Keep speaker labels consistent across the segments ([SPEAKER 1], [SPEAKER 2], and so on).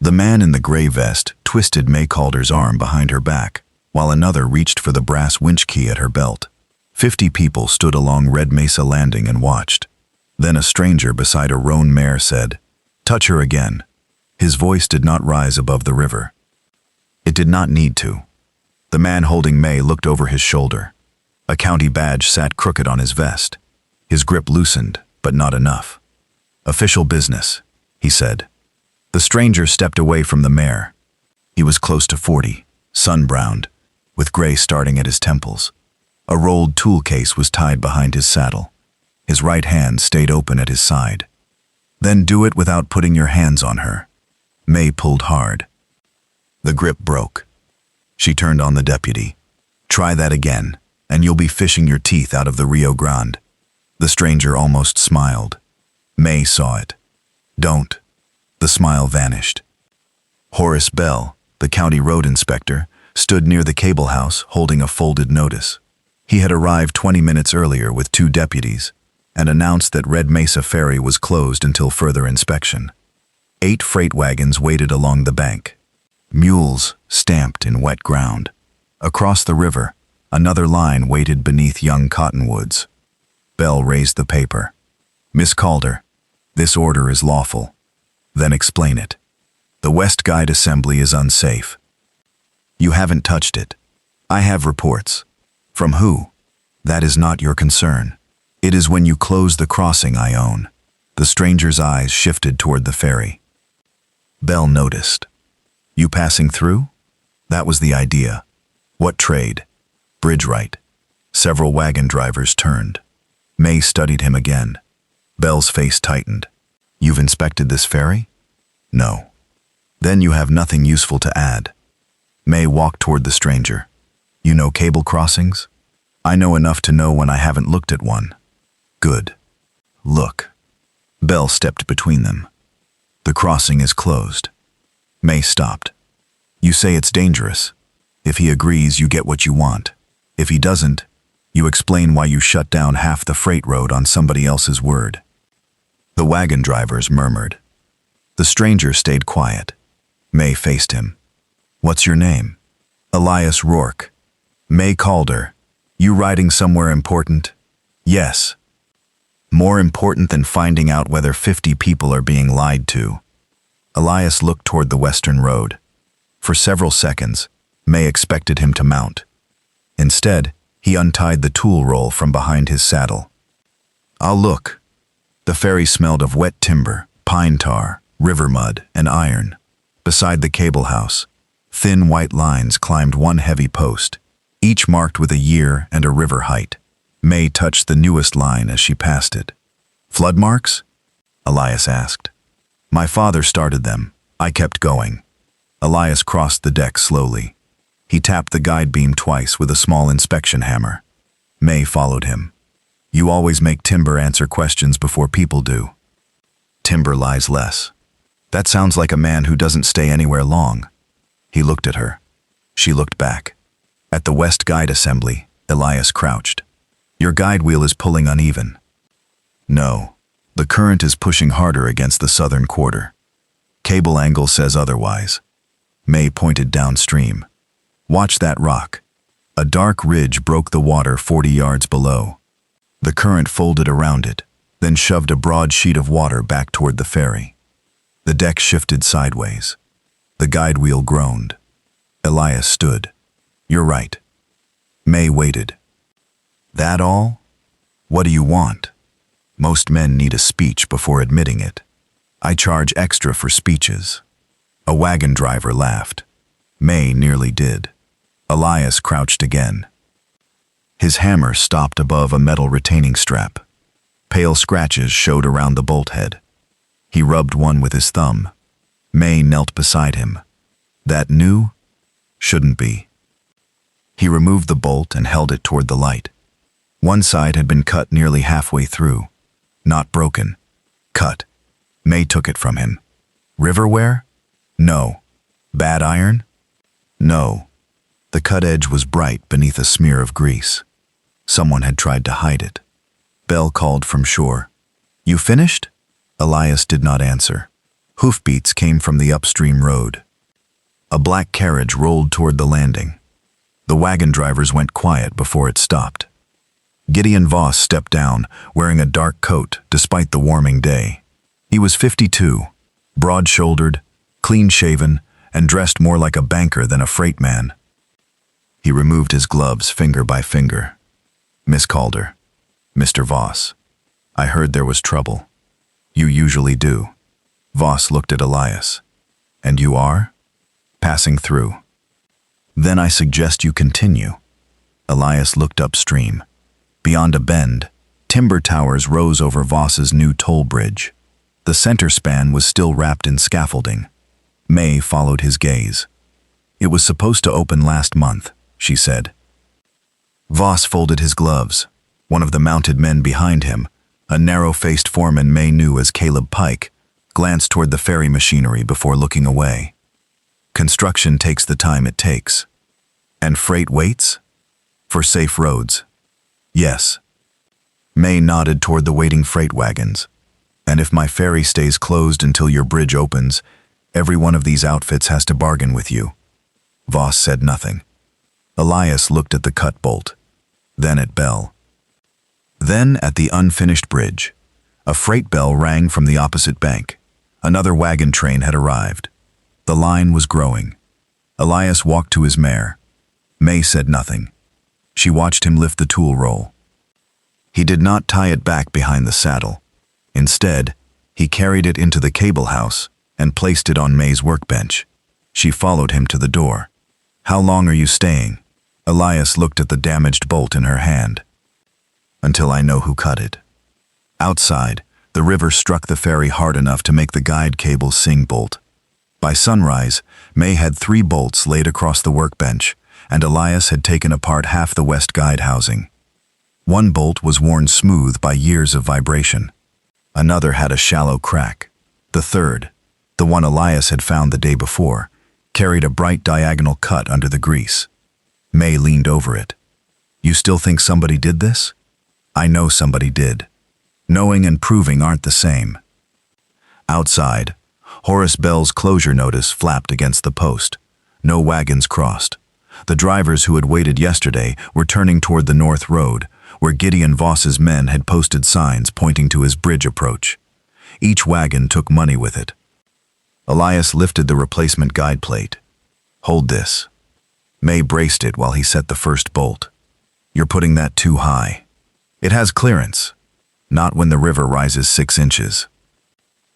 [SPEAKER 1] The man in the gray vest twisted Mae Calder's arm behind her back, while another reached for the brass winch key at her belt. 50 people stood along Red Mesa Landing and watched. Then a stranger beside a Roan Mare said, "Touch her again." His voice did not rise above the river. It did not need to. The man holding Mae looked over his shoulder. A county badge sat crooked on his vest. His grip loosened, but not enough. "Official business," he said. The stranger stepped away from the mare. He was close to 40, sun-browned, with gray starting at his temples. A rolled tool case was tied behind his saddle. His right hand stayed open at his side. "Then do it without putting your hands on her." Mae pulled hard. The grip broke. She turned on the deputy. "Try that again, and you'll be fishing your teeth out of the Rio Grande." The stranger almost smiled. Mae saw it. "Don't." The smile vanished. Horace Bell, the county road inspector, stood near the cable house holding a folded notice. He had arrived 20 minutes earlier with 2 deputies and announced that Red Mesa Ferry was closed until further inspection. 8 freight wagons waited along the bank. Mules stamped in wet ground. Across the river, another line waited beneath young cottonwoods. Bell raised the paper. "Miss Calder, this order is lawful." "Then explain it." "The West Guide Assembly is unsafe." "You haven't touched it." "I have reports." "From who?" "That is not your concern. It is when you close the crossing I own." The stranger's eyes shifted toward the ferry. Bell noticed. "You passing through?" "That was the idea." "What trade?" "Bridgewright." Several wagon drivers turned. Mae studied him again. Bell's face tightened. "You've inspected this ferry?" "No." "Then you have nothing useful to add." Mae walked toward the stranger. "You know cable crossings?" "I know enough to know when I haven't looked at one." "Good. Look." Bell stepped between them. "The crossing is closed." Mae stopped. "You say it's dangerous. If he agrees, you get what you want. If he doesn't, you explain why you shut down half the freight road on somebody else's word." The wagon drivers murmured. The stranger stayed quiet. Mae faced him. "What's your name?" "Elias Rourke." "Mae Calder. You riding somewhere important?" "Yes." "More important than finding out whether 50 people are being lied to." Elias looked toward the western road. For several seconds, Mae expected him to mount. Instead, he untied the tool roll from behind his saddle. "I'll look." The ferry smelled of wet timber, pine tar, river mud, and iron. Beside the cable house, thin white lines climbed one heavy post, each marked with a year and a river height. Mae touched the newest line as she passed it. "Flood marks?" Elias asked. "My father started them. I kept going." Elias crossed the deck slowly. He tapped the guide beam twice with a small inspection hammer. Mae followed him. "You always make timber answer questions before people do." "Timber lies less." "That sounds like a man who doesn't stay anywhere long." He looked at her. She looked back. At the West Guide Assembly, Elias crouched. "Your guide wheel is pulling uneven." "No, the current is pushing harder against the southern quarter. Cable angle says otherwise." Mae pointed downstream. "Watch that rock." A dark ridge broke the water 40 yards below. The current folded around it, then shoved a broad sheet of water back toward the ferry. The deck shifted sideways. The guide wheel groaned. Elias stood. "You're right." Mae waited. "That all? What do you want?" "Most men need a speech before admitting it. I charge extra for speeches." A wagon driver laughed. Mae nearly did. Elias crouched again. His hammer stopped above a metal retaining strap. Pale scratches showed around the bolt head. He rubbed one with his thumb. Mae knelt beside him. "That new?" "Shouldn't be." He removed the bolt and held it toward the light. One side had been cut nearly halfway through. Not broken. Cut. Mae took it from him. "Riverware?" "No." "Bad iron?" "No." The cut edge was bright beneath a smear of grease. Someone had tried to hide it. Bell called from shore. "You finished?" Elias did not answer. Hoofbeats came from the upstream road. A black carriage rolled toward the landing. The wagon drivers went quiet before it stopped. Gideon Voss stepped down, wearing a dark coat despite the warming day. He was 52, broad-shouldered, clean-shaven, and dressed more like a banker than a freight man. He removed his gloves finger by finger. "Miss Calder, Mr. Voss, I heard there was trouble. You usually do." Voss looked at Elias. "And you are?" "Passing through." "Then I suggest you continue." Elias looked upstream. Beyond a bend, timber towers rose over Voss's new toll bridge. The center span was still wrapped in scaffolding. Mae followed his gaze. "It was supposed to open last month," she said. Voss folded his gloves. One of the mounted men behind him, a narrow-faced foreman Mae knew as Caleb Pike, glanced toward the ferry machinery before looking away. "Construction takes the time it takes." "And freight waits?" "For safe roads." "Yes." Mae nodded toward the waiting freight wagons. "And if my ferry stays closed until your bridge opens, every one of these outfits has to bargain with you." Voss said nothing. Elias looked at the cut bolt, then at Bell. Then at the unfinished bridge. A freight bell rang from the opposite bank. Another wagon train had arrived. The line was growing. Elias walked to his mare. Mae said nothing. She watched him lift the tool roll. He did not tie it back behind the saddle. Instead, he carried it into the cable house and placed it on Mae's workbench. She followed him to the door. "How long are you staying?" Elias looked at the damaged bolt in her hand. "Until I know who cut it." Outside, the river struck the ferry hard enough to make the guide cable sing bolt. By sunrise, Mae had 3 bolts laid across the workbench, and Elias had taken apart half the west guide housing. One bolt was worn smooth by years of vibration. Another had a shallow crack. The third, the one Elias had found the day before, carried a bright diagonal cut under the grease. Mae leaned over it. "You still think somebody did this?" "I know somebody did. Knowing and proving aren't the same." Outside, Horace Bell's closure notice flapped against the post. No wagons crossed. The drivers who had waited yesterday were turning toward the north road, where Gideon Voss's men had posted signs pointing to his bridge approach. Each wagon took money with it. Elias lifted the replacement guide plate. "Hold this." Mae braced it while he set the first bolt. "You're putting that too high." "It has clearance." "Not when the river rises 6 inches."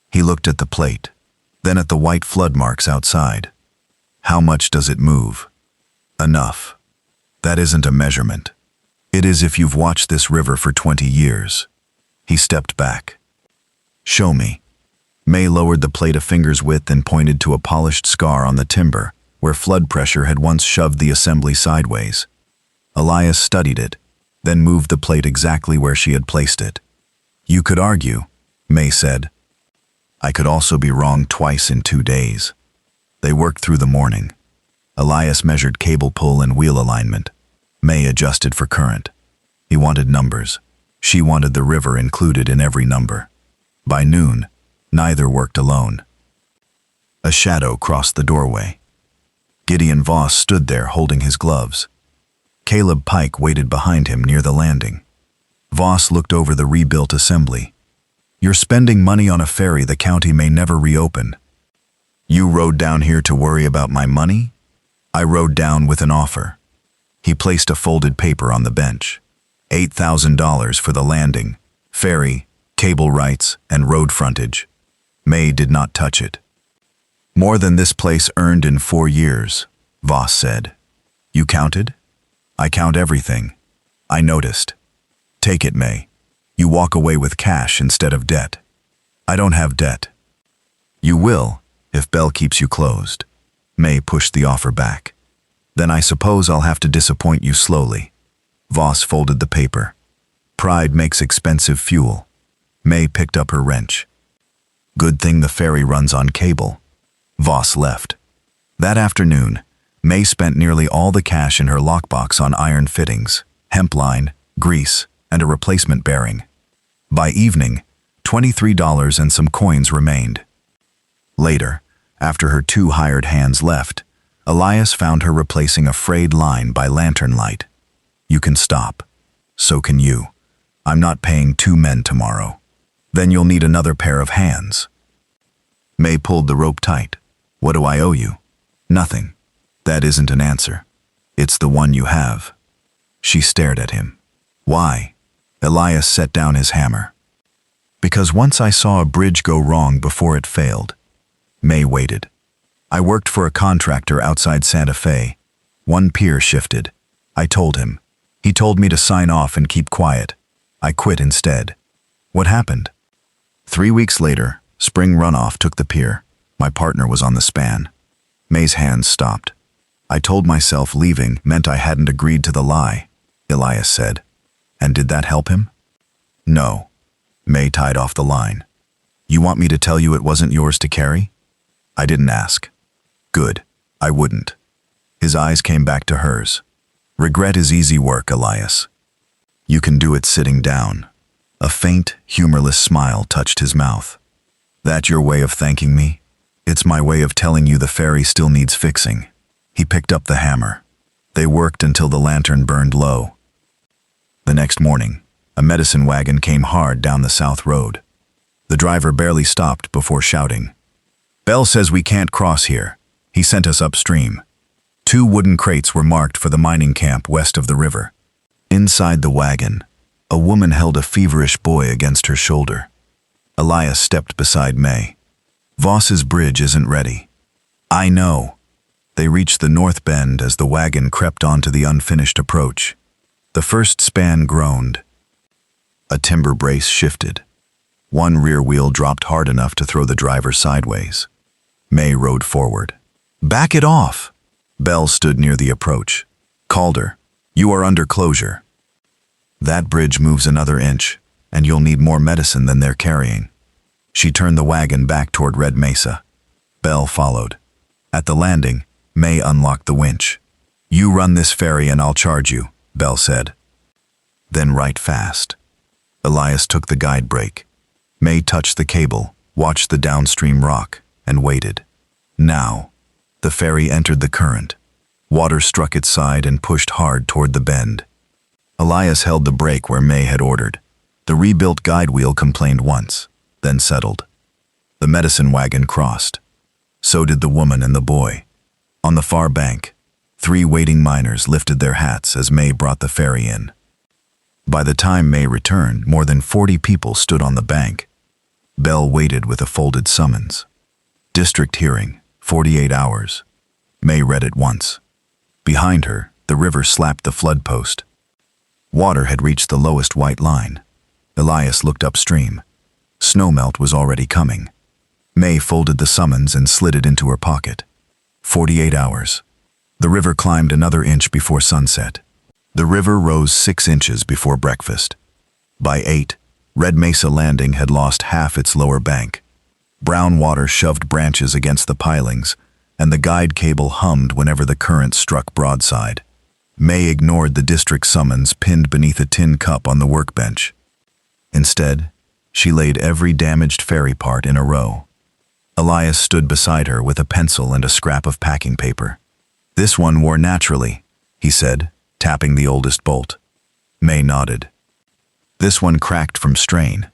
[SPEAKER 1] He looked at the plate, then at the white flood marks outside. "How much does it move?" "Enough." "That isn't a measurement. It is if you've watched this river for 20 years. He stepped back. "Show me." Mae lowered the plate a finger's width and pointed to a polished scar on the timber, where flood pressure had once shoved the assembly sideways. Elias studied it, then moved the plate exactly where she had placed it. "You could argue," Mae said. "I could also be wrong twice in 2 days." They worked through the morning. Elias measured cable pull and wheel alignment. Mae adjusted for current. He wanted numbers. She wanted the river included in every number. By noon, neither worked alone. A shadow crossed the doorway. Gideon Voss stood there holding his gloves. Caleb Pike waited behind him near the landing. Voss looked over the rebuilt assembly. "You're spending money on a ferry the county may never reopen." "You rode down here to worry about my money?" "I rode down with an offer." He placed a folded paper on the bench. $8,000 for the landing, ferry, cable rights, and road frontage. Mae did not touch it. "More than this place earned in 4 years, Voss said. "You counted?" "I count everything." "I noticed." "Take it, Mae. You walk away with cash instead of debt." "I don't have debt." "You will, if Bell keeps you closed." Mae pushed the offer back. "Then I suppose I'll have to disappoint you slowly." Voss folded the paper. "Pride makes expensive fuel." Mae picked up her wrench. "Good thing the ferry runs on cable." Voss left. That afternoon, Mae spent nearly all the cash in her lockbox on iron fittings, hemp line, grease, and a replacement bearing. By evening, $23 and some coins remained. Later, after her 2 hired hands left, Elias found her replacing a frayed line by lantern light. "You can stop. So can you. I'm not paying 2 men tomorrow. Then you'll need another pair of hands." Mae pulled the rope tight. "What do I owe you?" "Nothing. That isn't an answer. It's the one you have." She stared at him. "Why?" Elias set down his hammer. "Because once I saw a bridge go wrong before it failed." Mae waited. "I worked for a contractor outside Santa Fe. One pier shifted. I told him. He told me to sign off and keep quiet. I quit instead." "What happened?" 3 weeks later, spring runoff took the pier. My partner was on the span." Mae's hands stopped. "I told myself leaving meant I hadn't agreed to the lie," Elias said. "And did that help him?" "No." Mae tied off the line. "You want me to tell you it wasn't yours to carry?" "I didn't ask." "Good. I wouldn't." His eyes came back to hers. "Regret is easy work, Elias. You can do it sitting down." A faint, humorless smile touched his mouth. "That your way of thanking me?" "It's my way of telling you the ferry still needs fixing." He picked up the hammer. They worked until the lantern burned low. The next morning, a medicine wagon came hard down the south road. The driver barely stopped before shouting, "Bell says we can't cross here. He sent us upstream." 2 wooden crates were marked for the mining camp west of the river. Inside the wagon, a woman held a feverish boy against her shoulder. Elias stepped beside Mae. "Voss's bridge isn't ready." "I know." They reached the north bend as the wagon crept onto the unfinished approach. The first span groaned. A timber brace shifted. One rear wheel dropped hard enough to throw the driver sideways. Mae rode forward. "Back it off!" Bell stood near the approach. "Calder, you are under closure. That bridge moves another inch, and you'll need more medicine than they're carrying." She turned the wagon back toward Red Mesa. Bell followed. At the landing, Mae unlocked the winch. "You run this ferry and I'll charge you," Bell said. "Then right fast." Elias took the guide brake. Mae touched the cable, watched the downstream rock, and waited. Now, the ferry entered the current. Water struck its side and pushed hard toward the bend. Elias held the brake where Mae had ordered. The rebuilt guide wheel complained once, then settled. The medicine wagon crossed. So did the woman and the boy. On the far bank, 3 waiting miners lifted their hats as Mae brought the ferry in. By the time Mae returned, more than 40 people stood on the bank. Bell waited with a folded summons. "District hearing, 48 hours." Mae read it once. Behind her, the river slapped the flood post. Water had reached the lowest white line. Elias looked upstream. Snowmelt was already coming. Mae folded the summons and slid it into her pocket. 48 hours. The river climbed another inch before sunset. The river rose 6 inches before breakfast. By 8, Red Mesa Landing had lost half its lower bank. Brown water shoved branches against the pilings, and the guide cable hummed whenever the current struck broadside. Mae ignored the district summons pinned beneath a tin cup on the workbench. Instead, she laid every damaged ferry part in a row. Elias stood beside her with a pencil and a scrap of packing paper. "This one wore naturally," he said, tapping the oldest bolt. Mae nodded. "This one cracked from strain."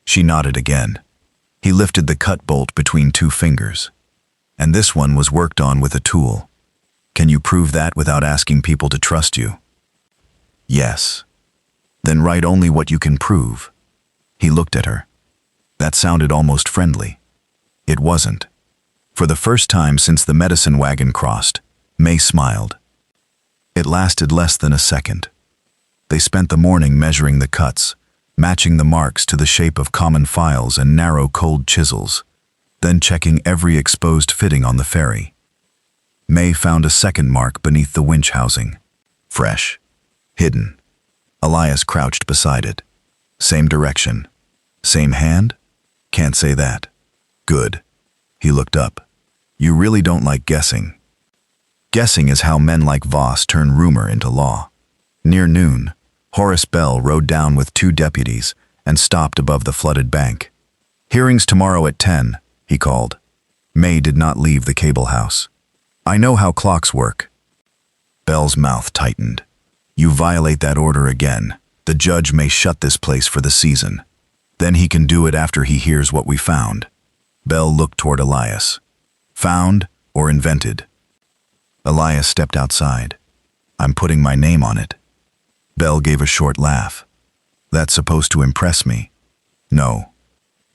[SPEAKER 1] She nodded again. He lifted the cut bolt between 2 fingers. "And this one was worked on with a tool. Can you prove that without asking people to trust you?" "Yes." "Then write only what you can prove." He looked at her. That sounded almost friendly. It wasn't. For the first time since the medicine wagon crossed, Mae smiled. It lasted less than a second. They spent the morning measuring the cuts, matching the marks to the shape of common files and narrow cold chisels, then checking every exposed fitting on the ferry. Mae found a second mark beneath the winch housing. Fresh. Hidden. Elias crouched beside it. Same direction. Same hand? Can't say that. Good. He looked up. You really don't like guessing. Guessing is how men like Voss turn rumor into law. Near noon, Horace Bell rode down with 2 deputies and stopped above the flooded bank. "Hearings tomorrow at 10, he called. Mae did not leave the cable house. I know how clocks work. Bell's mouth tightened. You violate that order again, the judge may shut this place for the season. Then he can do it after he hears what we found. Bell looked toward Elias. Found or invented? Elias stepped outside. I'm putting my name on it. Bell gave a short laugh. That's supposed to impress me. No.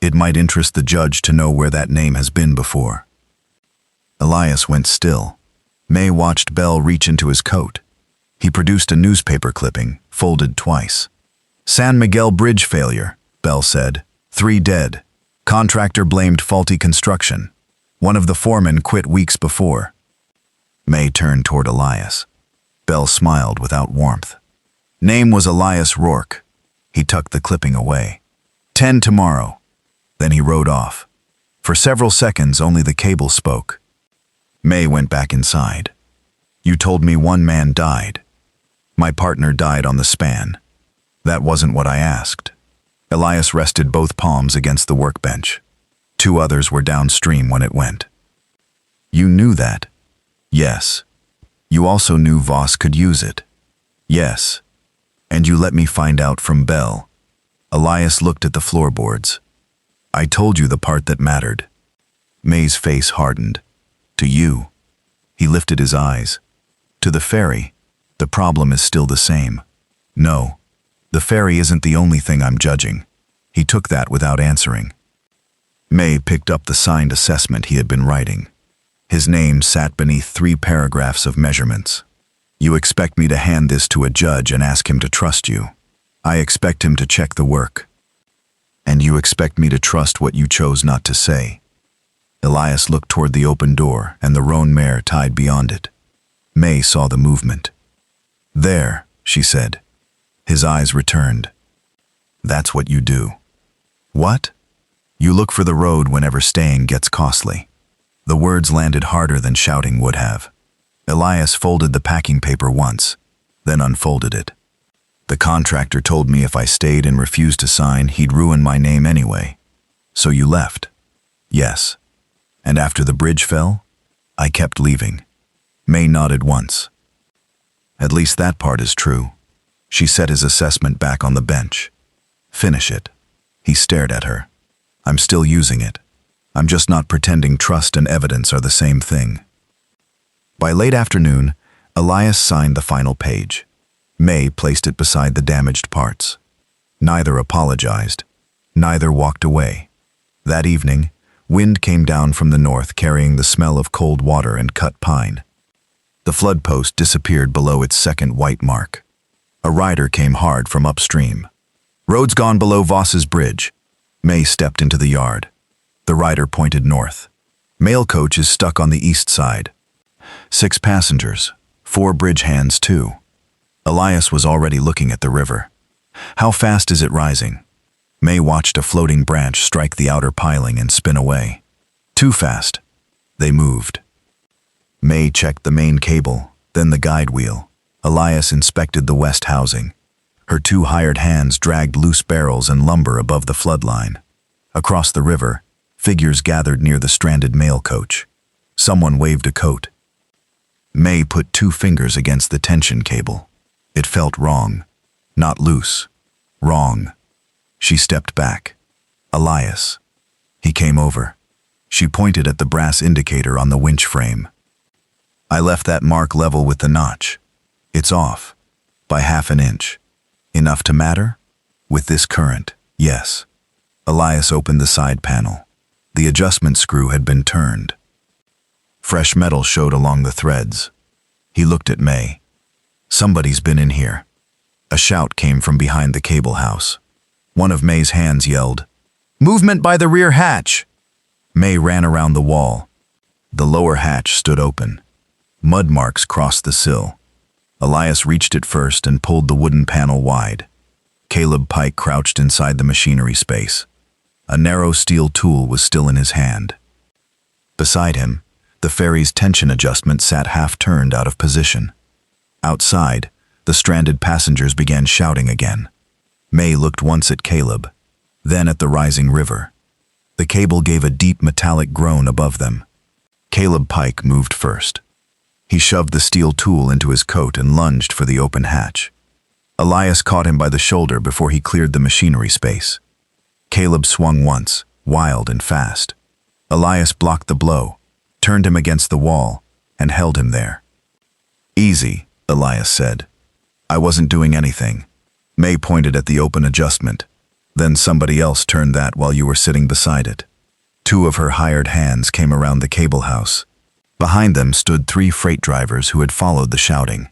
[SPEAKER 1] It might interest the judge to know where that name has been before. Elias went still. Mae watched Bell reach into his coat. He produced a newspaper clipping, folded twice. San Miguel bridge failure, Bell said. 3 dead. Contractor blamed faulty construction. One of the foremen quit weeks before. Mae turned toward Elias. Bell smiled without warmth. Name was Elias Rourke. He tucked the clipping away. 10 tomorrow. Then he rode off. For several seconds, only the cable spoke. Mae went back inside. You told me 1 man died. My partner died on the span. That wasn't what I asked. Elias rested both palms against the workbench. 2 others were downstream when it went. You knew that? Yes. You also knew Voss could use it? Yes. And you let me find out from Bell. Elias looked at the floorboards. I told you the part that mattered. Mae's face hardened. To you. He lifted his eyes. To the ferry, the problem is still the same. No, the ferry isn't the only thing I'm judging. He took that without answering. Mae picked up the signed assessment he had been writing. His name sat beneath 3 paragraphs of measurements. You expect me to hand this to a judge and ask him to trust you. I expect him to check the work. And you expect me to trust what you chose not to say. Elias looked toward the open door and the Roan Mare tied beyond it. Mae saw the movement. There, she said. His eyes returned. That's what you do. What? You look for the road whenever staying gets costly. The words landed harder than shouting would have. Elias folded the packing paper once, then unfolded it. The contractor told me if I stayed and refused to sign, he'd ruin my name anyway. So you left? Yes. And after the bridge fell, I kept leaving. Mae nodded once. At least that part is true. She set his assessment back on the bench. Finish it. He stared at her. I'm still using it. I'm just not pretending trust and evidence are the same thing. By late afternoon, Elias signed the final page. Mae placed it beside the damaged parts. Neither apologized. Neither walked away. That evening, wind came down from the north carrying the smell of cold water and cut pine. The flood post disappeared below its second white mark. A rider came hard from upstream. Road's gone below Voss's bridge. Mae stepped into the yard. The rider pointed north. Mail coach is stuck on the east side. 6 passengers, 4 bridge hands too. Elias was already looking at the river. How fast is it rising? Mae watched a floating branch strike the outer piling and spin away. Too fast. They moved. Mae checked the main cable, then the guide wheel. Elias inspected the west housing. Her 2 hired hands dragged loose barrels and lumber above the floodline. Across the river, figures gathered near the stranded mail coach. Someone waved a coat. Mae put 2 fingers against the tension cable. It felt wrong. Not loose. Wrong. She stepped back. Elias. He came over. She pointed at the brass indicator on the winch frame. I left that mark level with the notch. It's off. By half an inch. Enough to matter? With this current, yes. Elias opened the side panel. The adjustment screw had been turned. Fresh metal showed along the threads. He looked at Mae. Somebody's been in here. A shout came from behind the cable house. One of Mae's hands yelled, "Movement by the rear hatch!" Mae ran around the wall. The lower hatch stood open. Mud marks crossed the sill. Elias reached it first and pulled the wooden panel wide. Caleb Pike crouched inside the machinery space. A narrow steel tool was still in his hand. Beside him, the ferry's tension adjustment sat half-turned out of position. Outside, the stranded passengers began shouting again. Mae looked once at Caleb, then at the rising river. The cable gave a deep metallic groan above them. Caleb Pike moved first. He shoved the steel tool into his coat and lunged for the open hatch. Elias caught him by the shoulder before he cleared the machinery space. Caleb swung once, wild and fast. Elias blocked the blow, turned him against the wall, and held him there. "Easy," Elias said. "I wasn't doing anything." Mae pointed at the open adjustment. "Then somebody else turned that while you were sitting beside it." Two of her hired hands came around the cable house. Behind them stood 3 freight drivers who had followed the shouting.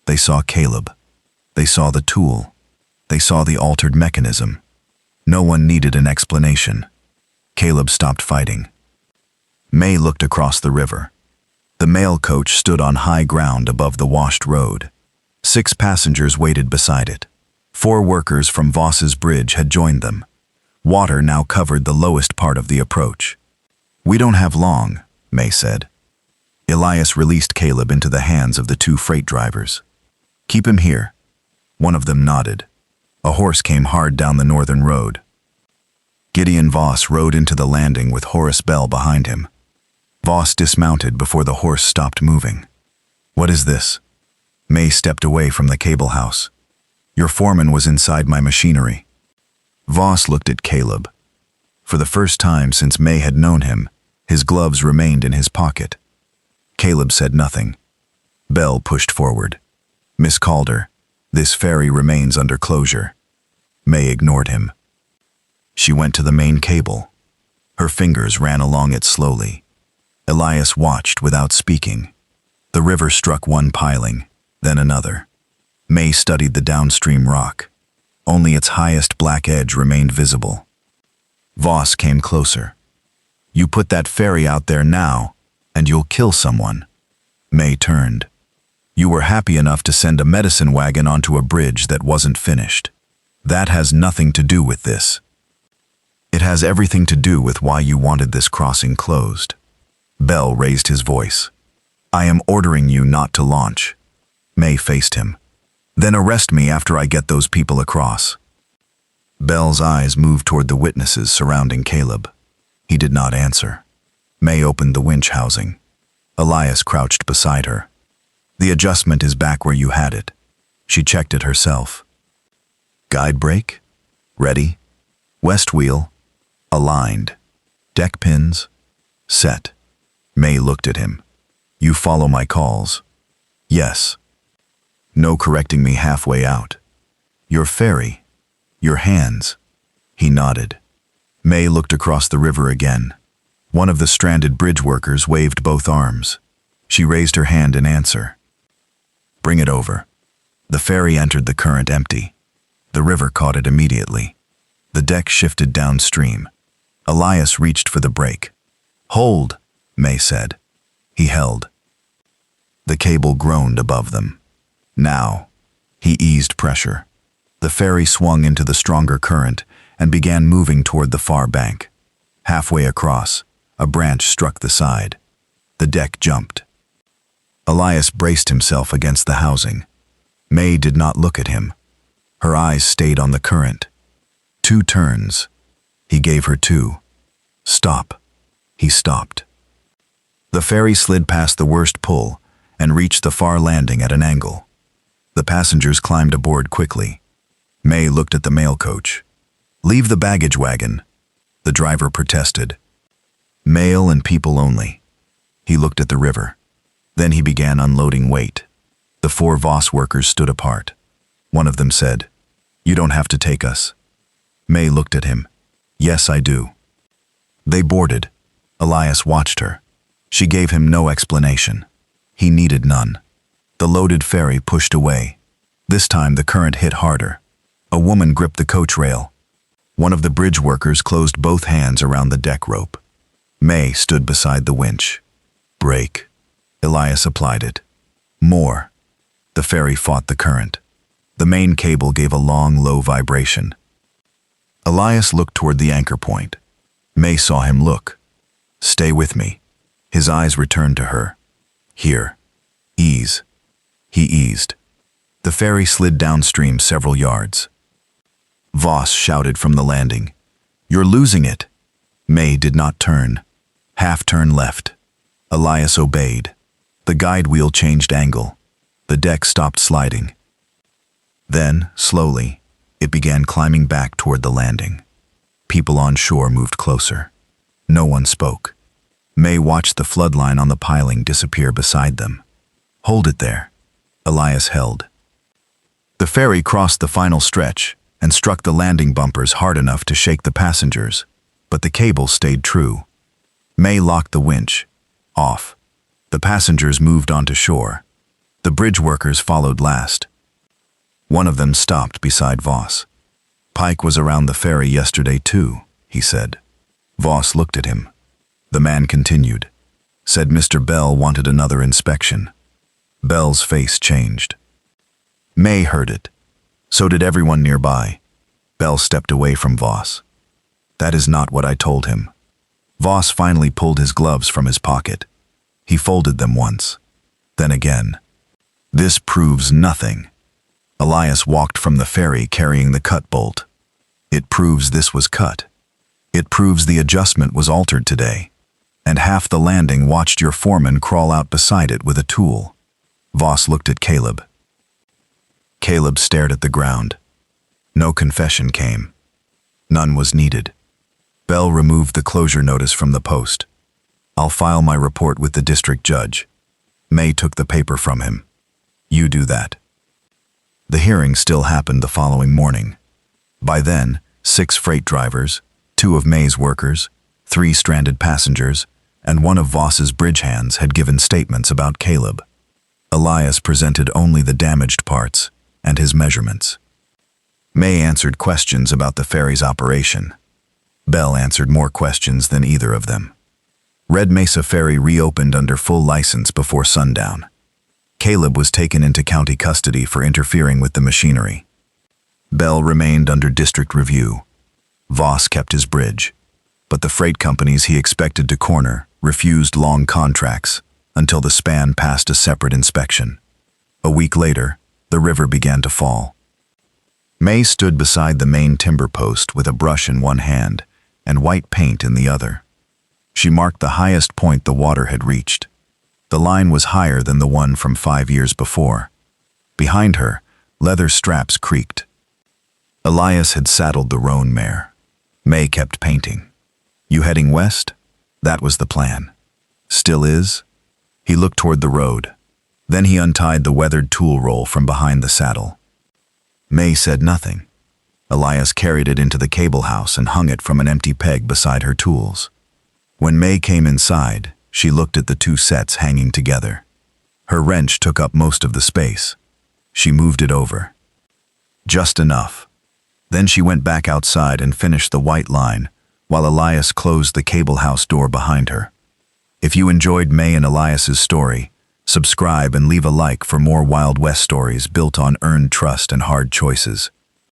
[SPEAKER 1] They saw Caleb. They saw the tool. They saw the altered mechanism. No one needed an explanation. Caleb stopped fighting. Mae looked across the river. The mail coach stood on high ground above the washed road. 6 passengers waited beside it. 4 workers from Voss's bridge had joined them. Water now covered the lowest part of the approach. "We don't have long," Mae said. Elias released Caleb into the hands of the 2 freight drivers. "Keep him here." One of them nodded. A horse came hard down the northern road. Gideon Voss rode into the landing with Horace Bell behind him. Voss dismounted before the horse stopped moving. "What is this?" Mae stepped away from the cable house. "Your foreman was inside my machinery." Voss looked at Caleb. For the first time since Mae had known him, his gloves remained in his pocket. Caleb said nothing. Bell pushed forward. "Miss Calder, this ferry remains under closure." Mae ignored him. She went to the main cable. Her fingers ran along it slowly. Elias watched without speaking. The river struck one piling, then another. Mae studied the downstream rock. Only its highest black edge remained visible. Voss came closer. "You put that ferry out there now, and you'll kill someone." Mae turned. "You were happy enough to send a medicine wagon onto a bridge that wasn't finished. That has nothing to do with this. It has everything to do with why you wanted this crossing closed." Bell raised his voice. "I am ordering you not to launch." Mae faced him. "Then arrest me after I get those people across." Bell's eyes moved toward the witnesses surrounding Caleb. He did not answer. Mae opened the winch housing. Elias crouched beside her. "The adjustment is back where you had it." She checked it herself. "Guide brake? Ready? West wheel? Aligned. Deck pins? Set." Mae looked at him. "You follow my calls?" "Yes." "No correcting me halfway out." "Your ferry? Your hands?" He nodded. Mae looked across the river again. One of the stranded bridge workers waved both arms. She raised her hand in answer. "Bring it over." The ferry entered the current empty. The river caught it immediately. The deck shifted downstream. Elias reached for the brake. "Hold," Mae said. He held. The cable groaned above them. Now, he eased pressure. The ferry swung into the stronger current and began moving toward the far bank. Halfway across, a branch struck the side. The deck jumped. Elias braced himself against the housing. Mae did not look at him. Her eyes stayed on the current. 2 turns. He gave her 2. "Stop." He stopped. The ferry slid past the worst pull and reached the far landing at an angle. The passengers climbed aboard quickly. Mae looked at the mail coach. "Leave the baggage wagon." The driver protested. "Mail and people only." He looked at the river. Then he began unloading weight. The 4 Voss workers stood apart. One of them said, "You don't have to take us." Mae looked at him. "Yes, I do." They boarded. Elias watched her. She gave him no explanation. He needed none. The loaded ferry pushed away. This time the current hit harder. A woman gripped the coach rail. One of the bridge workers closed both hands around the deck rope. Mae stood beside the winch. "Brake." Elias applied it. More. The ferry fought the current. The main cable gave a long, low vibration. Elias looked toward the anchor point. Mae saw him look. "Stay with me." His eyes returned to her. "Here. Ease." He eased. The ferry slid downstream several yards. Voss shouted from the landing, "You're losing it." Mae did not turn. Half turn left. Elias obeyed. The guide wheel changed angle. The deck stopped sliding. Then, slowly, it began climbing back toward the landing. People on shore moved closer. No one spoke. Mae watched the floodline on the piling disappear beside them. "Hold it there." Elias held. The ferry crossed the final stretch and struck the landing bumpers hard enough to shake the passengers, but the cable stayed true. Mae locked the winch. Off. The passengers moved onto shore. The bridge workers followed last. One of them stopped beside Voss. "Pike was around the ferry yesterday too," he said. Voss looked at him. The man continued. "Said Mr. Bell wanted another inspection." Bell's face changed. Mae heard it. So did everyone nearby. Bell stepped away from Voss. "That is not what I told him." Voss finally pulled his gloves from his pocket. He folded them once, then again. "This proves nothing." Elias walked from the ferry carrying the cut bolt. "It proves this was cut. It proves the adjustment was altered today. And half the landing watched your foreman crawl out beside it with a tool." Voss looked at Caleb. Caleb stared at the ground. No confession came. None was needed. Bell removed the closure notice from the post. "I'll file my report with the district judge." Mae took the paper from him. "You do that." The hearing still happened the following morning. By then, 6 freight drivers, 2 of Mae's workers, 3 stranded passengers, and 1 of Voss's bridge hands had given statements about Caleb. Elias presented only the damaged parts and his measurements. Mae answered questions about the ferry's operation. Bell answered more questions than either of them. Red Mesa Ferry reopened under full license before sundown. Caleb was taken into county custody for interfering with the machinery. Bell remained under district review. Voss kept his bridge, but the freight companies he expected to corner refused long contracts until the span passed a separate inspection. A week later, the river began to fall. Mae stood beside the main timber post with a brush in one hand and white paint in the other. She marked the highest point the water had reached. The line was higher than the one from 5 years before. Behind her, leather straps creaked. Elias had saddled the Roan Mare. Mae kept painting. "You heading west?" That was the plan. "Still is?" He looked toward the road. Then he untied the weathered tool roll from behind the saddle. Mae said nothing. Elias carried it into the cable house and hung it from an empty peg beside her tools. When Mae came inside, she looked at the 2 sets hanging together. Her wrench took up most of the space. She moved it over. Just enough. Then she went back outside and finished the white line, while Elias closed the cable house door behind her. If you enjoyed Mae and Elias's story, subscribe and leave a like for more Wild West stories built on earned trust and hard choices.